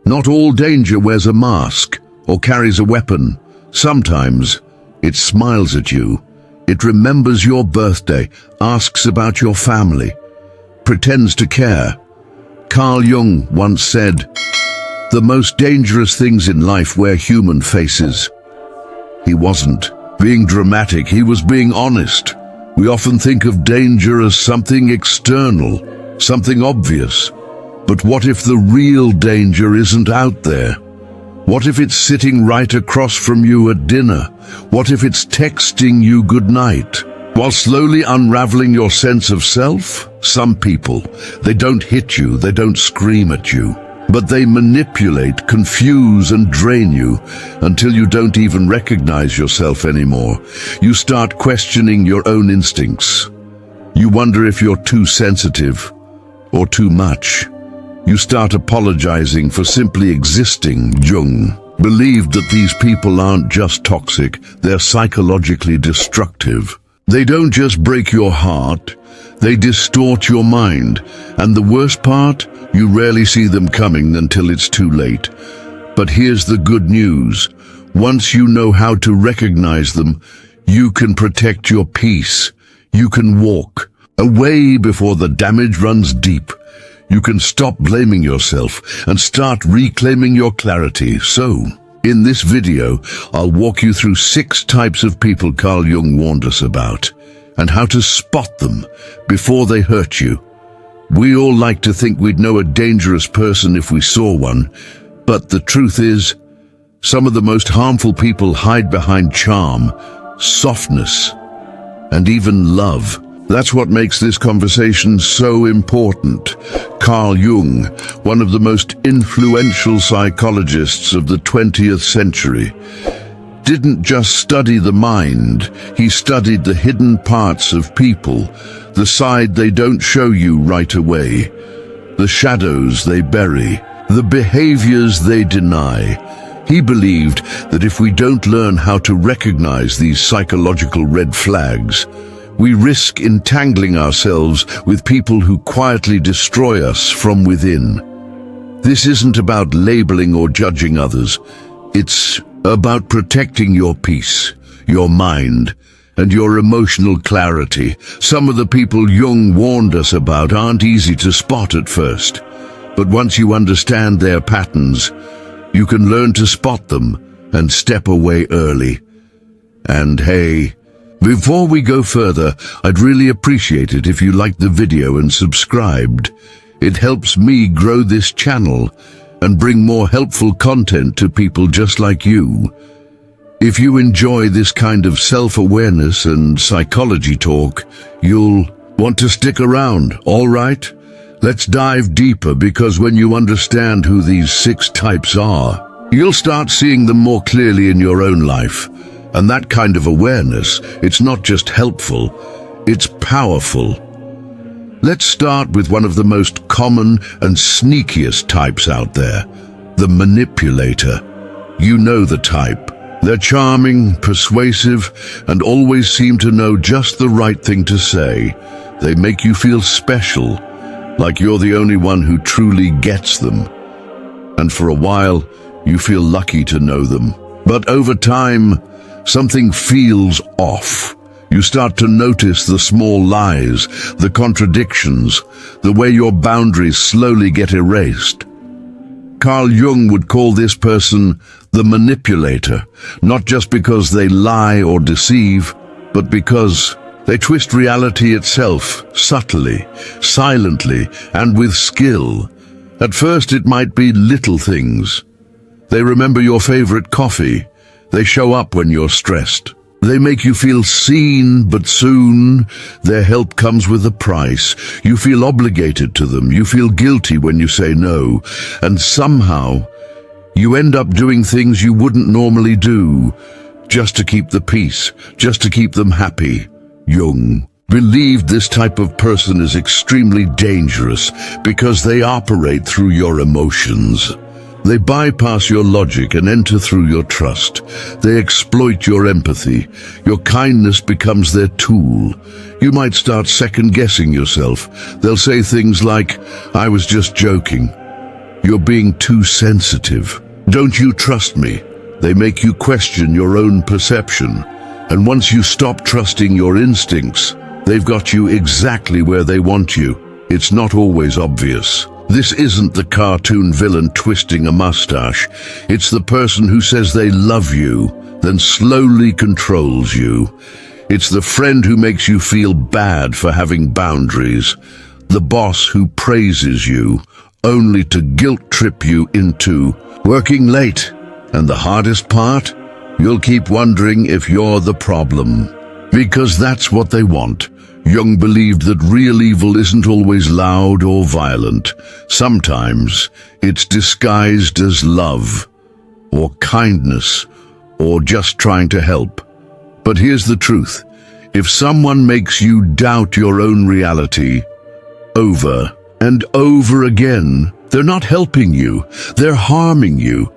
Not all danger wears a mask or carries a weapon. Sometimes it smiles at you. It remembers your birthday, asks about your family, pretends to care. Carl Jung once said, "The most dangerous things in life wear human faces." He wasn't being dramatic, he was being honest. We often think of danger as something external, something obvious. But what if the real danger isn't out there? What if it's sitting right across from you at dinner? What if it's texting you goodnight? While slowly unraveling your sense of self? Some people, they don't hit you, they don't scream at you, but they manipulate, confuse and drain you until you don't even recognize yourself anymore. You start questioning your own instincts. You wonder if you're too sensitive or too much. You start apologizing for simply existing. Jung believed that these people aren't just toxic, they're psychologically destructive. They don't just break your heart, they distort your mind. And the worst part, you rarely see them coming until it's too late. But here's the good news. Once you know how to recognize them, you can protect your peace. You can walk away before the damage runs deep. You can stop blaming yourself and start reclaiming your clarity. So, in this video, I'll walk you through 6 types of people Carl Jung warned us about, and how to spot them before they hurt you. We all like to think we'd know a dangerous person if we saw one, but the truth is, some of the most harmful people hide behind charm, softness, and even love. That's what makes this conversation so important. Carl Jung, one of the most influential psychologists of the 20th century, didn't just study the mind, he studied the hidden parts of people, the side they don't show you right away, the shadows they bury, the behaviors they deny. He believed that if we don't learn how to recognize these psychological red flags, we risk entangling ourselves with people who quietly destroy us from within. This isn't about labeling or judging others. It's about protecting your peace, your mind, and your emotional clarity. Some of the people Jung warned us about aren't easy to spot at first, but once you understand their patterns, you can learn to spot them and step away early. And hey, before we go further, I'd really appreciate it if you liked the video and subscribed. It helps me grow this channel and bring more helpful content to people just like you. If you enjoy this kind of self-awareness and psychology talk, you'll want to stick around, all right? Let's dive deeper, because when you understand who these 6 types are, you'll start seeing them more clearly in your own life. And that kind of awareness, it's not just helpful, it's powerful. Let's start with one of the most common and sneakiest types out there, the manipulator. You know the type. They're charming, persuasive, and always seem to know just the right thing to say. They make you feel special, like you're the only one who truly gets them. And for a while, you feel lucky to know them. But over time, something feels off. You start to notice the small lies, the contradictions, the way your boundaries slowly get erased. Carl Jung would call this person the manipulator, not just because they lie or deceive, but because they twist reality itself subtly, silently, and with skill. At first it might be little things. They remember your favorite coffee. They show up when you're stressed. They make you feel seen, but soon their help comes with a price. You feel obligated to them. You feel guilty when you say no. And somehow, you end up doing things you wouldn't normally do, just to keep the peace, just to keep them happy. Jung believed this type of person is extremely dangerous because they operate through your emotions. They bypass your logic and enter through your trust. They exploit your empathy. Your kindness becomes their tool. You might start second-guessing yourself. They'll say things like, "I was just joking," You're being too sensitive. Don't you trust me? They make you question your own perception. And once you stop trusting your instincts, they've got you exactly where they want you. It's not always obvious. This isn't the cartoon villain twisting a mustache. It's the person who says they love you, then slowly controls you. It's the friend who makes you feel bad for having boundaries. The boss who praises you, only to guilt trip you into working late. And the hardest part? You'll keep wondering if you're the problem. Because that's what they want. Jung believed that real evil isn't always loud or violent. Sometimes it's disguised as love, or kindness, or just trying to help. But here's the truth. If someone makes you doubt your own reality over and over again, they're not helping you, they're harming you.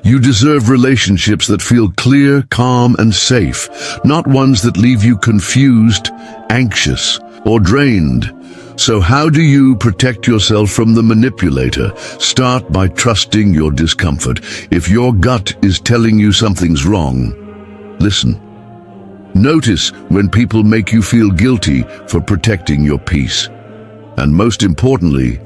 You deserve relationships that feel clear, calm, and safe, not ones that leave you confused, anxious, or drained. So how do you protect yourself from the manipulator? Start by trusting your discomfort. If your gut is telling you something's wrong, listen. Notice when people make you feel guilty for protecting your peace. And most importantly,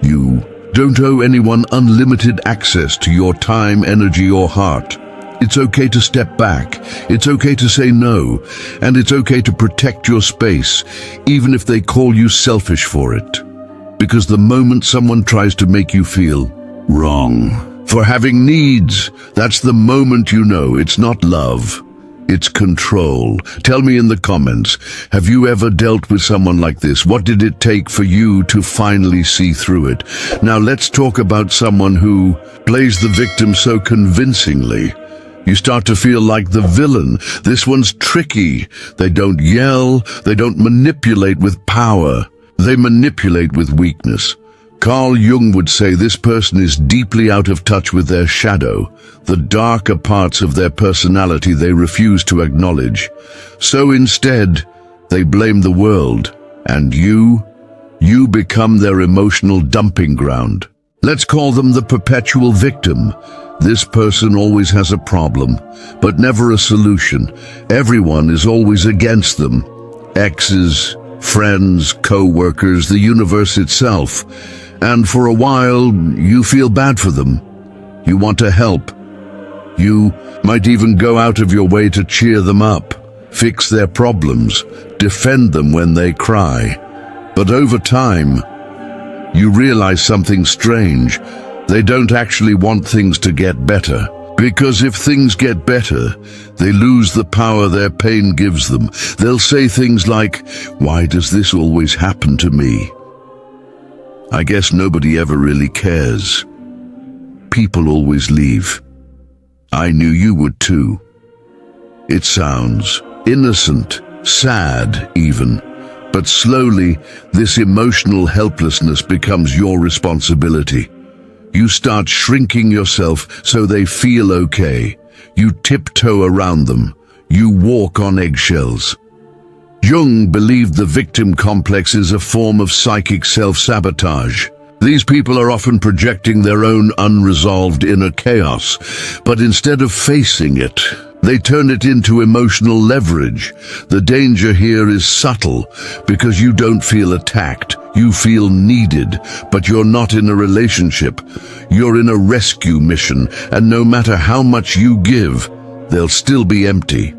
you don't owe anyone unlimited access to your time, energy, or heart. It's okay to step back. It's okay to say no. And it's okay to protect your space, even if they call you selfish for it. Because the moment someone tries to make you feel wrong for having needs, that's the moment you know it's not love. It's control. Tell me in the comments, have you ever dealt with someone like this? What did it take for you to finally see through it? Now let's talk about someone who plays the victim so convincingly. You start to feel like the villain. This one's tricky. They don't yell. They don't manipulate with power. They manipulate with weakness. Carl Jung would say this person is deeply out of touch with their shadow, the darker parts of their personality they refuse to acknowledge. So instead, they blame the world, and you become their emotional dumping ground. Let's call them the perpetual victim. This person always has a problem, but never a solution. Everyone is always against them. Exes, friends, co-workers, the universe itself. And for a while, you feel bad for them. You want to help. You might even go out of your way to cheer them up, fix their problems, defend them when they cry. But over time, you realize something strange. They don't actually want things to get better. Because if things get better, they lose the power their pain gives them. They'll say things like, "Why does this always happen to me? I guess nobody ever really cares. People always leave. I knew you would too." It sounds innocent, sad even, but slowly this emotional helplessness becomes your responsibility. You start shrinking yourself so they feel okay. You tiptoe around them. You walk on eggshells. Jung believed the victim complex is a form of psychic self-sabotage. These people are often projecting their own unresolved inner chaos, but instead of facing it, they turn it into emotional leverage. The danger here is subtle, because you don't feel attacked. You feel needed, but you're not in a relationship. You're in a rescue mission, and no matter how much you give, they'll still be empty.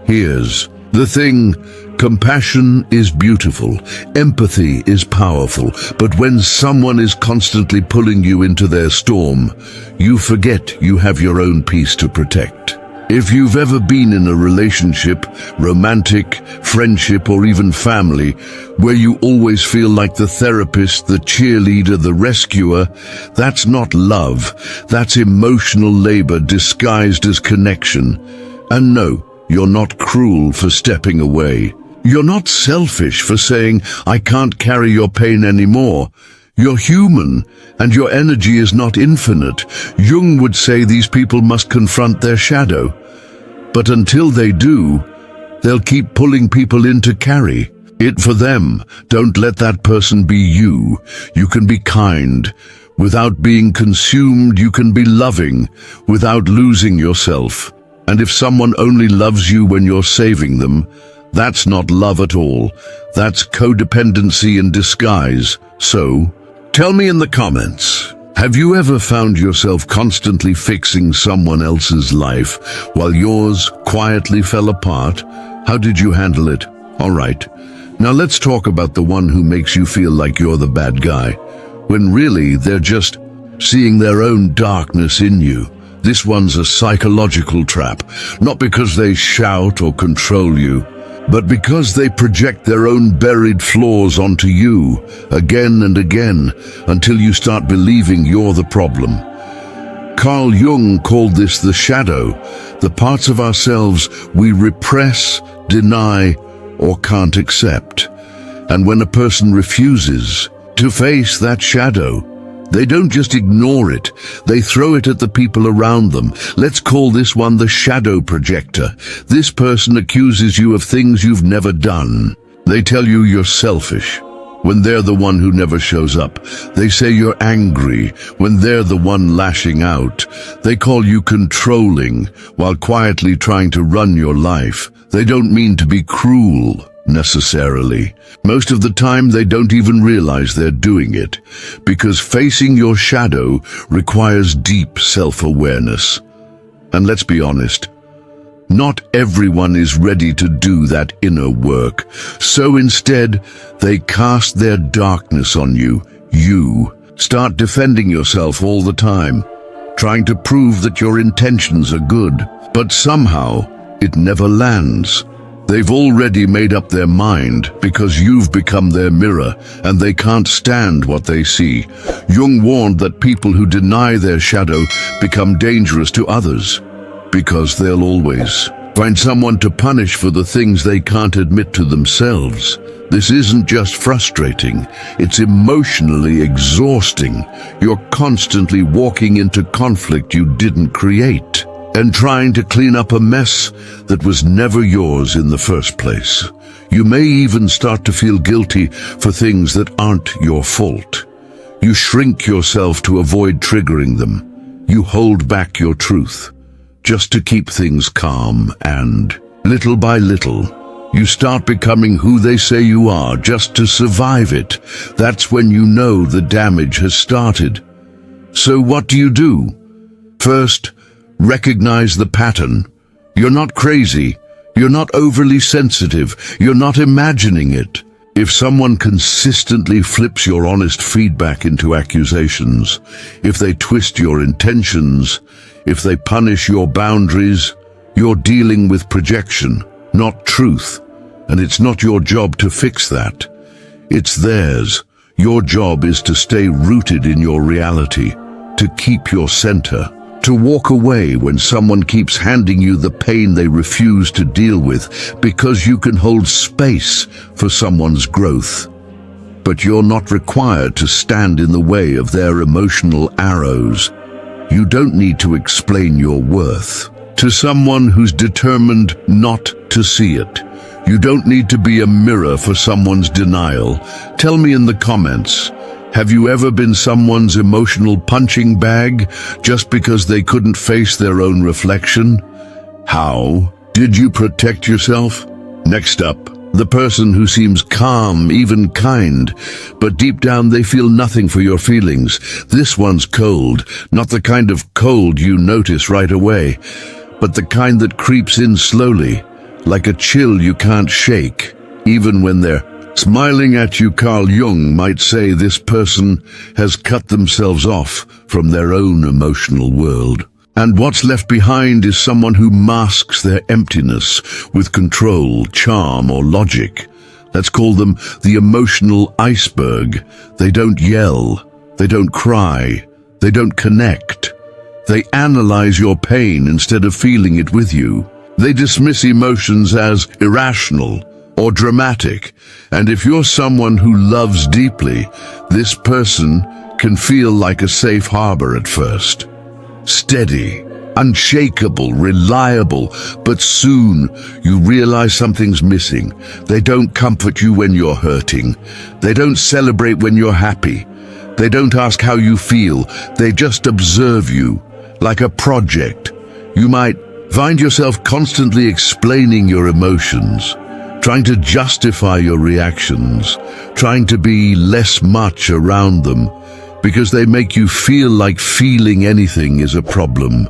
Here's the thing. Compassion is beautiful, empathy is powerful, but when someone is constantly pulling you into their storm, you forget you have your own peace to protect. If you've ever been in a relationship, romantic, friendship, or even family, where you always feel like the therapist, the cheerleader, the rescuer, that's not love. That's emotional labor disguised as connection. And no, you're not cruel for stepping away. You're not selfish for saying, "I can't carry your pain anymore." You're human, and your energy is not infinite. Jung would say these people must confront their shadow. But until they do, they'll keep pulling people in to carry it for them. Don't let that person be you. You can be kind, Without being consumed, you can be loving without losing yourself. And if someone only loves you when you're saving them, that's not love at all. That's codependency in disguise. So, tell me in the comments, have you ever found yourself constantly fixing someone else's life while yours quietly fell apart? How did you handle it? All right, now let's talk about the one who makes you feel like you're the bad guy, when really they're just seeing their own darkness in you. This one's a psychological trap, not because they shout or control you, but because they project their own buried flaws onto you again and again until you start believing you're the problem. Carl Jung called this the shadow, the parts of ourselves we repress, deny, or can't accept. And when a person refuses to face that shadow, they don't just ignore it, they throw it at the people around them. Let's call this one the shadow projector. This person accuses you of things you've never done. They tell you you're selfish when they're the one who never shows up. They say you're angry when they're the one lashing out. They call you controlling while quietly trying to run your life. They don't mean to be cruel necessarily. Most of the time they don't even realize they're doing it, because facing your shadow requires deep self-awareness. And let's be honest, not everyone is ready to do that inner work. So instead, they cast their darkness on you. You start defending yourself all the time, trying to prove that your intentions are good, but somehow it never lands. They've already made up their mind because you've become their mirror, and they can't stand what they see. Jung warned that people who deny their shadow become dangerous to others, because they'll always find someone to punish for the things they can't admit to themselves. This isn't just frustrating, it's emotionally exhausting. You're constantly walking into conflict you didn't create, and trying to clean up a mess that was never yours in the first place. You may even start to feel guilty for things that aren't your fault. You shrink yourself to avoid triggering them. You hold back your truth just to keep things calm, and little by little, you start becoming who they say you are just to survive it. That's when you know the damage has started. So what do? First, recognize the pattern. You're not crazy. You're not overly sensitive. You're not imagining it. If someone consistently flips your honest feedback into accusations, if they twist your intentions, if they punish your boundaries, you're dealing with projection, not truth. And it's not your job to fix that. It's theirs. Your job is to stay rooted in your reality, to keep your center, to walk away when someone keeps handing you the pain they refuse to deal with, because you can hold space for someone's growth. But you're not required to stand in the way of their emotional arrows. You don't need to explain your worth to someone who's determined not to see it. You don't need to be a mirror for someone's denial. Tell me in the comments, have you ever been someone's emotional punching bag just because they couldn't face their own reflection? How did you protect yourself? Next up, the person who seems calm, even kind, but deep down they feel nothing for your feelings. This one's cold, not the kind of cold you notice right away, but the kind that creeps in slowly, like a chill you can't shake, even when they're smiling at you. Carl Jung might say this person has cut themselves off from their own emotional world. And what's left behind is someone who masks their emptiness with control, charm, or logic. Let's call them the emotional iceberg. They don't yell, they don't cry, they don't connect. They analyze your pain instead of feeling it with you. They dismiss emotions as irrational or dramatic. And if you're someone who loves deeply, this person can feel like a safe harbor at first. Steady, unshakable, reliable, but soon you realize something's missing. They don't comfort you when you're hurting. They don't celebrate when you're happy. They don't ask how you feel, they just observe you, like a project. You might find yourself constantly explaining your emotions, trying to justify your reactions, trying to be less much around them, because they make you feel like feeling anything is a problem.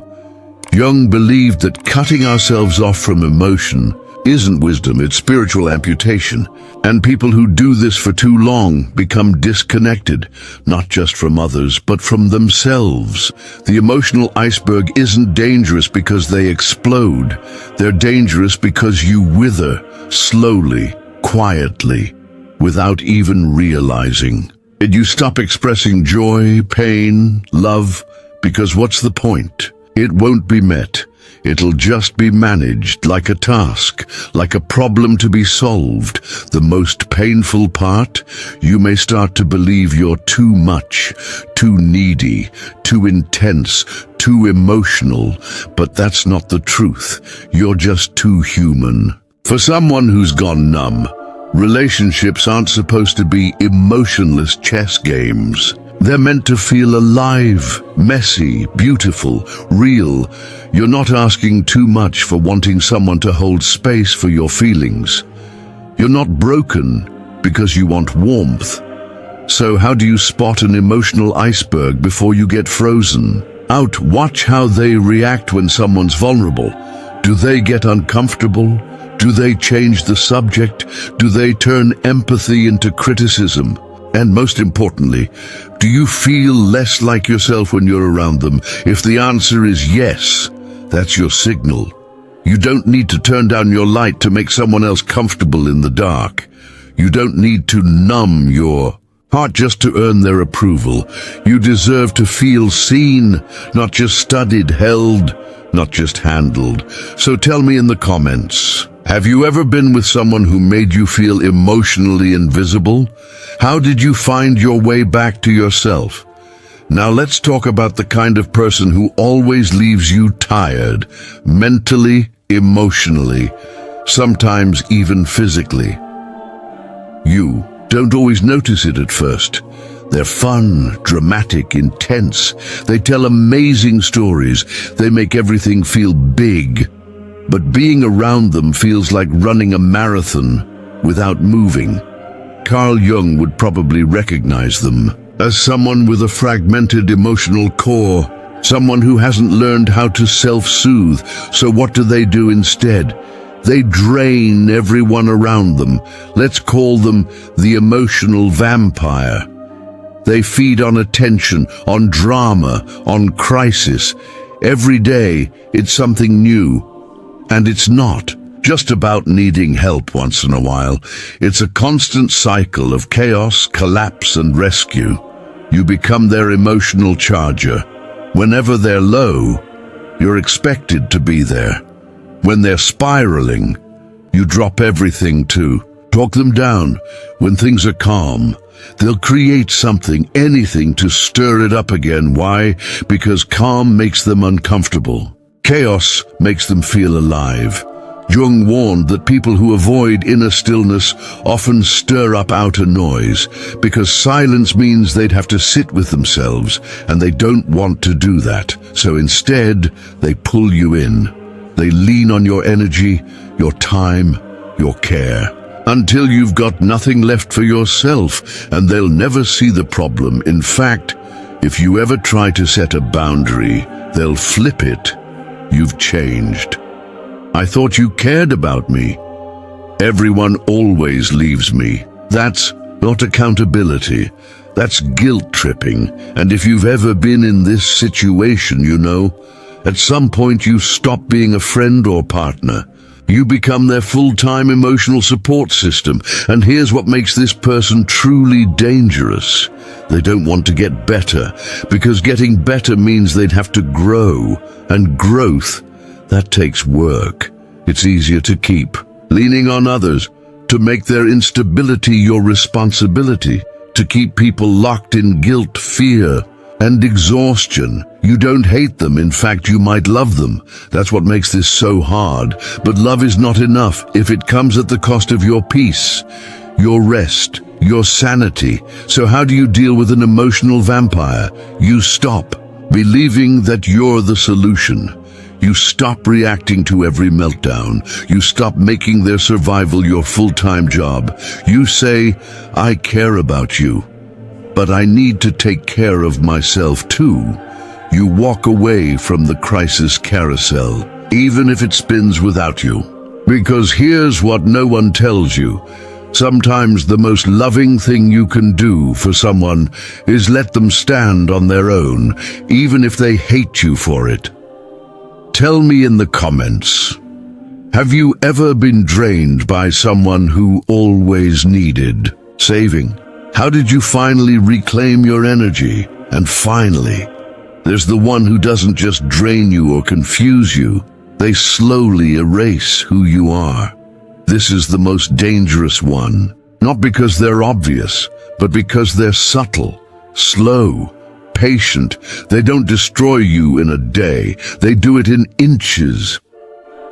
Jung believed that cutting ourselves off from emotion isn't wisdom, it's spiritual amputation. And people who do this for too long become disconnected, not just from others, but from themselves. The emotional iceberg isn't dangerous because they explode. They're dangerous because you wither, slowly, quietly, without even realizing. And you stop expressing joy, pain, love, because what's the point? It won't be met. It'll just be managed like a task, like a problem to be solved. The most painful part, you may start to believe you're too much, too needy, too intense, too emotional, but that's not the truth. You're just too human. For someone who's gone numb, relationships aren't supposed to be emotionless chess games. They're meant to feel alive, messy, beautiful, real. You're not asking too much for wanting someone to hold space for your feelings. You're not broken because you want warmth. So how do you spot an emotional iceberg before you get frozen? Watch how they react when someone's vulnerable. Do they get uncomfortable? Do they change the subject? Do they turn empathy into criticism? And most importantly, do you feel less like yourself when you're around them? If the answer is yes, that's your signal. You don't need to turn down your light to make someone else comfortable in the dark. You don't need to numb your heart just to earn their approval. You deserve to feel seen, not just studied, held, not just handled. So tell me in the comments, have you ever been with someone who made you feel emotionally invisible? How did you find your way back to yourself? Now let's talk about the kind of person who always leaves you tired, mentally, emotionally, sometimes even physically. You don't always notice it at first. They're fun, dramatic, intense. They tell amazing stories. They make everything feel big. But being around them feels like running a marathon without moving. Carl Jung would probably recognize them as someone with a fragmented emotional core, someone who hasn't learned how to self-soothe. So what do instead? They drain everyone around them. Let's call them the emotional vampire. They feed on attention, on drama, on crisis. Every day, it's something new. And it's not just about needing help once in a while. It's a constant cycle of chaos, collapse, and rescue. You become their emotional charger. Whenever they're low, you're expected to be there. When they're spiraling, you drop everything too. Talk them down. When things are calm, they'll create something, anything to stir it up again. Why? Because calm makes them uncomfortable. Chaos makes them feel alive. Jung warned that people who avoid inner stillness often stir up outer noise, because silence means they'd have to sit with themselves, and they don't want to do that. So instead, they pull you in. They lean on your energy, your time, your care, until you've got nothing left for yourself, and they'll never see the problem. In fact, if you ever try to set a boundary, they'll flip it. You've changed. I thought you cared about me. Everyone always leaves me. That's not accountability. That's guilt tripping. And if you've ever been in this situation, you know, at some point you stop being a friend or partner. You become their full-time emotional support system. And here's what makes this person truly dangerous. They don't want to get better, because getting better means they'd have to grow. And growth, that takes work. It's easier to keep leaning on others, to make their instability your responsibility, to keep people locked in guilt, fear, and exhaustion. You don't hate them. In fact, you might love them. That's what makes this so hard. But love is not enough if it comes at the cost of your peace. your rest, your sanity. So how do you deal with an emotional vampire? You stop believing that you're the solution. You stop reacting to every meltdown. You stop making their survival your full-time job. You say, I care about you, but I need to take care of myself too. You walk away from the crisis carousel, even if it spins without you. Because here's what no one tells you. Sometimes the most loving thing you can do for someone is let them stand on their own, even if they hate you for it. Tell me in the comments, have you ever been drained by someone who always needed saving? How did you finally reclaim your energy? And finally, there's the one who doesn't just drain you or confuse you. They slowly erase who you are. This is the most dangerous one, not because they're obvious, but because they're subtle, slow, patient. They don't destroy you in a day. They do it in inches.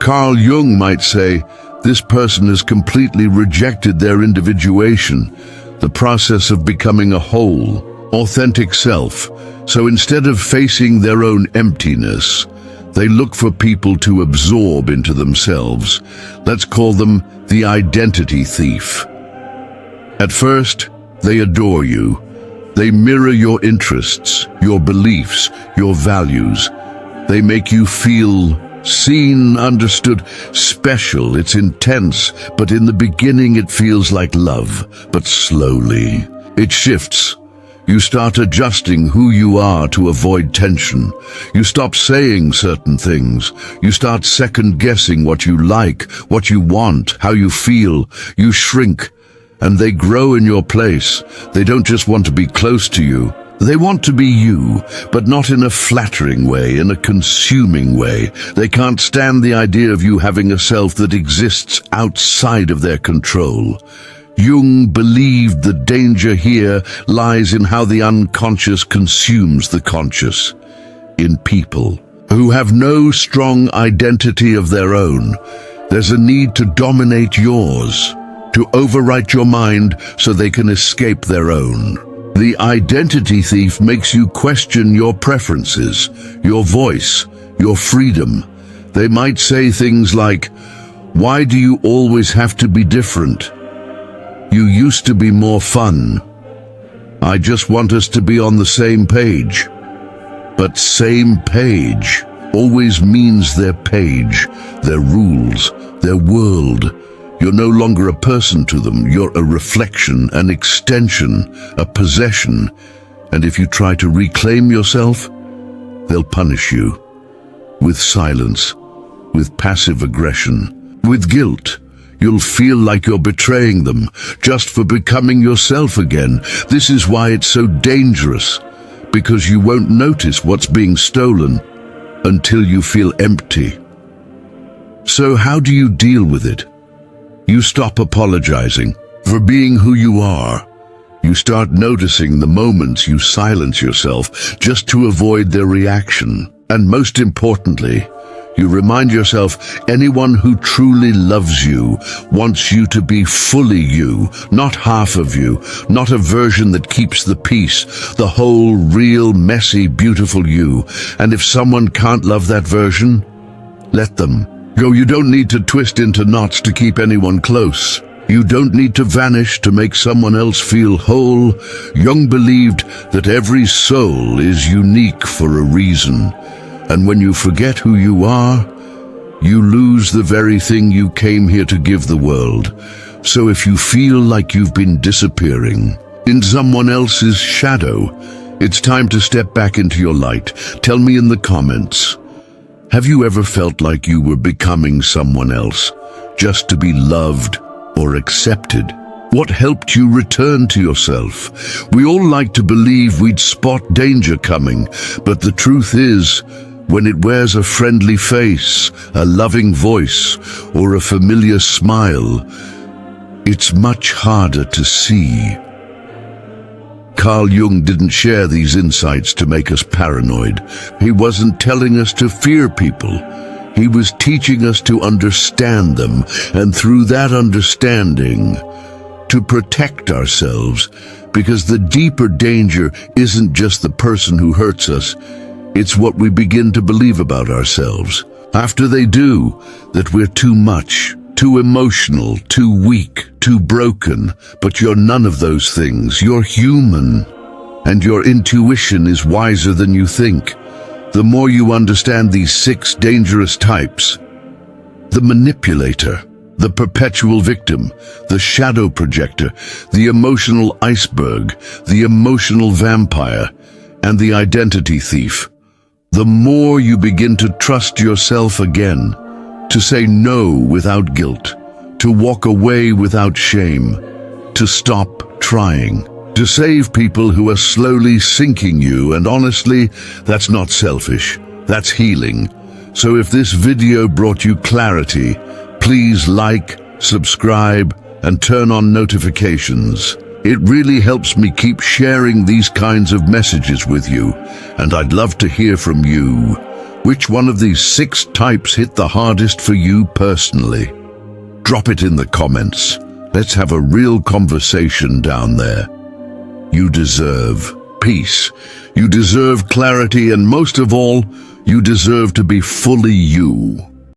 Carl Jung might say, this person has completely rejected their individuation, the process of becoming a whole, authentic self. So instead of facing their own emptiness, they look for people to absorb into themselves. Let's call them the identity thief. At first, they adore you. They mirror your interests, your beliefs, your values. They make you feel seen, understood, special. It's intense, but in the beginning it feels like love. But slowly, it shifts. You start adjusting who you are to avoid tension. You stop saying certain things. You start second-guessing what you like, what you want, how you feel. You shrink, and they grow in your place. They don't just want to be close to you. They want to be you, but not in a flattering way, in a consuming way. They can't stand the idea of you having a self that exists outside of their control. Jung believed the danger here lies in how the unconscious consumes the conscious. In people who have no strong identity of their own, there's a need to dominate yours, to overwrite your mind so they can escape their own. The identity thief makes you question your preferences, your voice, your freedom. They might say things like, why do you always have to be different? You used to be more fun. I just want us to be on the same page. But same page always means their page, their rules, their world. You're no longer a person to them. You're a reflection, an extension, a possession. And if you try to reclaim yourself, they'll punish you. With silence, with passive aggression, with guilt. You'll feel like you're betraying them just for becoming yourself again. This is why it's so dangerous, because you won't notice what's being stolen until you feel empty. So how do you deal with it? You stop apologizing for being who you are. You start noticing the moments you silence yourself just to avoid their reaction. And most importantly, you remind yourself, anyone who truly loves you wants you to be fully you, not half of you, not a version that keeps the peace, the whole, real, messy, beautiful you. And if someone can't love that version, let them go. You don't need to twist into knots to keep anyone close. You don't need to vanish to make someone else feel whole. Jung believed that every soul is unique for a reason. And when you forget who you are, you lose the very thing you came here to give the world. So if you feel like you've been disappearing in someone else's shadow, it's time to step back into your light. Tell me in the comments, have you ever felt like you were becoming someone else just to be loved or accepted? What helped you return to yourself? We all like to believe we'd spot danger coming, but the truth is, when it wears a friendly face, a loving voice, or a familiar smile, it's much harder to see. Carl Jung didn't share these insights to make us paranoid. He wasn't telling us to fear people. He was teaching us to understand them, and through that understanding, to protect ourselves, because the deeper danger isn't just the person who hurts us, it's what we begin to believe about ourselves. After they do, that we're too much, too emotional, too weak, too broken. But you're none of those things. You're human. And your intuition is wiser than you think. The more you understand these 6 dangerous types: the manipulator, the perpetual victim, the shadow projector, the emotional iceberg, the emotional vampire, and the identity thief, the more you begin to trust yourself again, to say no without guilt, to walk away without shame, to stop trying, to save people who are slowly sinking you. And honestly, that's not selfish, that's healing. So if this video brought you clarity, please like, subscribe, and turn on notifications. It really helps me keep sharing these kinds of messages with you, and I'd love to hear from you. Which one of these 6 types hit the hardest for you personally? Drop it in the comments. Let's have a real conversation down there. You deserve peace. You deserve clarity, and most of all, you deserve to be fully you.